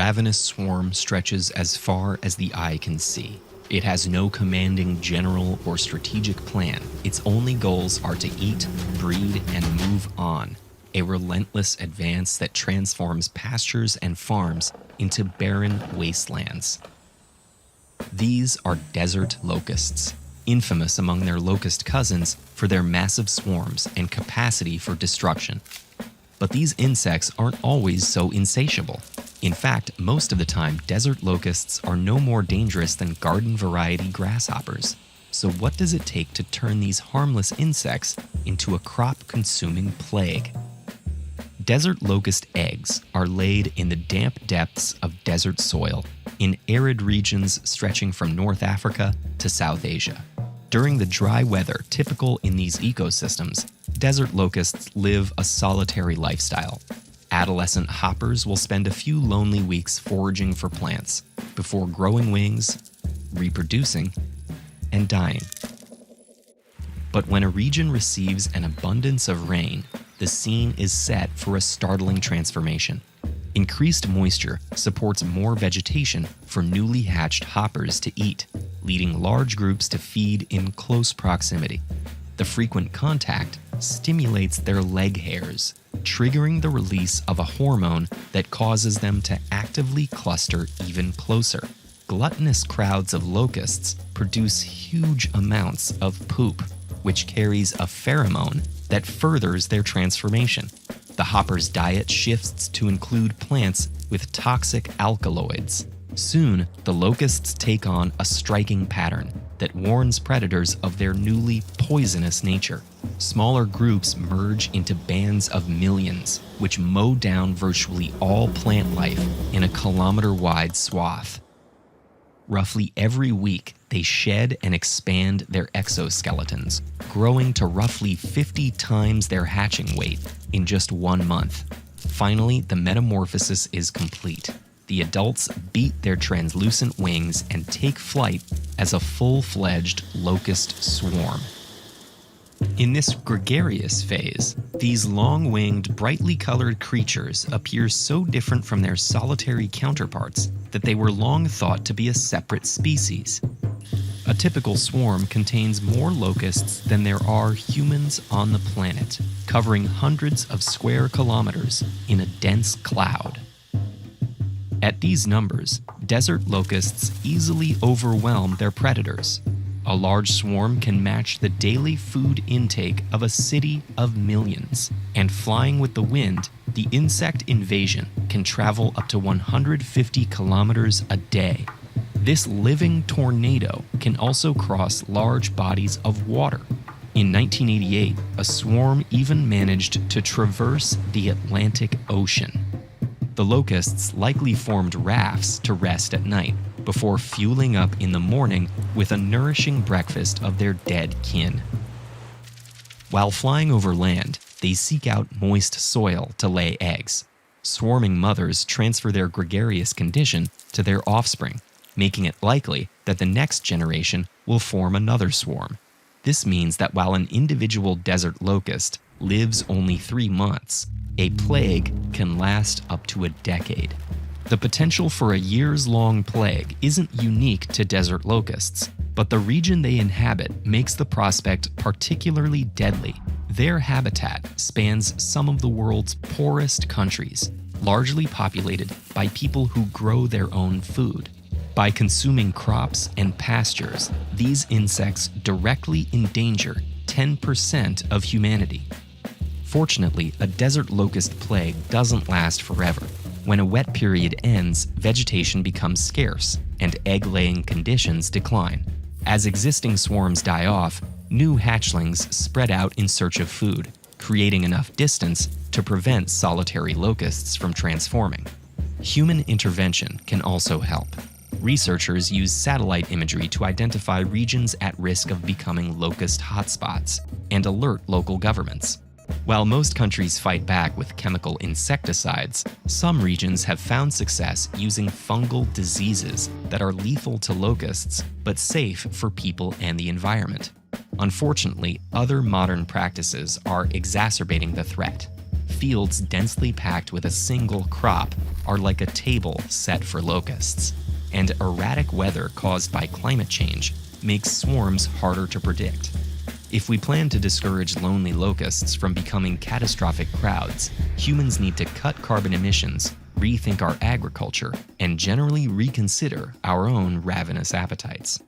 ravenous swarm stretches as far as the eye can see. It has no commanding general or strategic plan. Its only goals are to eat, breed, and move on. A relentless advance that transforms pastures and farms into barren wastelands. These are desert locusts, infamous among their locust cousins for their massive swarms and capacity for destruction. But these insects aren't always so insatiable. In fact, most of the time, desert locusts are no more dangerous than garden-variety grasshoppers. So what does it take to turn these harmless insects into a crop-consuming plague? Desert locust eggs are laid in the damp depths of desert soil in arid regions stretching from North Africa to South Asia. During the dry weather typical in these ecosystems, desert locusts live a solitary lifestyle. Adolescent hoppers will spend a few lonely weeks foraging for plants before growing wings, reproducing, and dying. But when a region receives an abundance of rain, the scene is set for a startling transformation. Increased moisture supports more vegetation for newly hatched hoppers to eat, leading large groups to feed in close proximity. The frequent contact stimulates their leg hairs, triggering the release of a hormone that causes them to actively cluster even closer. Gluttonous crowds of locusts produce huge amounts of poop, which carries a pheromone that furthers their transformation. The hopper's diet shifts to include plants with toxic alkaloids. Soon, the locusts take on a striking pattern that warns predators of their newly poisonous nature. Smaller groups merge into bands of millions, which mow down virtually all plant life in a kilometer-wide swath. Roughly every week, they shed and expand their exoskeletons, growing to roughly 50 times their hatching weight in just 1 month. Finally, the metamorphosis is complete. The adults beat their translucent wings and take flight as a full-fledged locust swarm. In this gregarious phase, these long-winged, brightly colored creatures appear so different from their solitary counterparts that they were long thought to be a separate species. A typical swarm contains more locusts than there are humans on the planet, covering hundreds of square kilometers in a dense cloud. At these numbers, desert locusts easily overwhelm their predators. A large swarm can match the daily food intake of a city of millions, and flying with the wind, the insect invasion can travel up to 150 kilometers a day. This living tornado can also cross large bodies of water. In 1988, a swarm even managed to traverse the Atlantic Ocean. The locusts likely formed rafts to rest at night, before fueling up in the morning with a nourishing breakfast of their dead kin. While flying over land, they seek out moist soil to lay eggs. Swarming mothers transfer their gregarious condition to their offspring, making it likely that the next generation will form another swarm. This means that while an individual desert locust lives only 3 months, a plague can last up to a decade. The potential for a years-long plague isn't unique to desert locusts, but the region they inhabit makes the prospect particularly deadly. Their habitat spans some of the world's poorest countries, largely populated by people who grow their own food. By consuming crops and pastures, these insects directly endanger 10% of humanity. Fortunately, a desert locust plague doesn't last forever. When a wet period ends, vegetation becomes scarce, and egg-laying conditions decline. As existing swarms die off, new hatchlings spread out in search of food, creating enough distance to prevent solitary locusts from transforming. Human intervention can also help. Researchers use satellite imagery to identify regions at risk of becoming locust hotspots and alert local governments. While most countries fight back with chemical insecticides, some regions have found success using fungal diseases that are lethal to locusts but safe for people and the environment. Unfortunately, other modern practices are exacerbating the threat. fields densely packed with a single crop are like a table set for locusts. And erratic weather caused by climate change makes swarms harder to predict. If we plan to discourage lonely locusts from becoming catastrophic crowds, humans need to cut carbon emissions, rethink our agriculture, and generally reconsider our own ravenous appetites.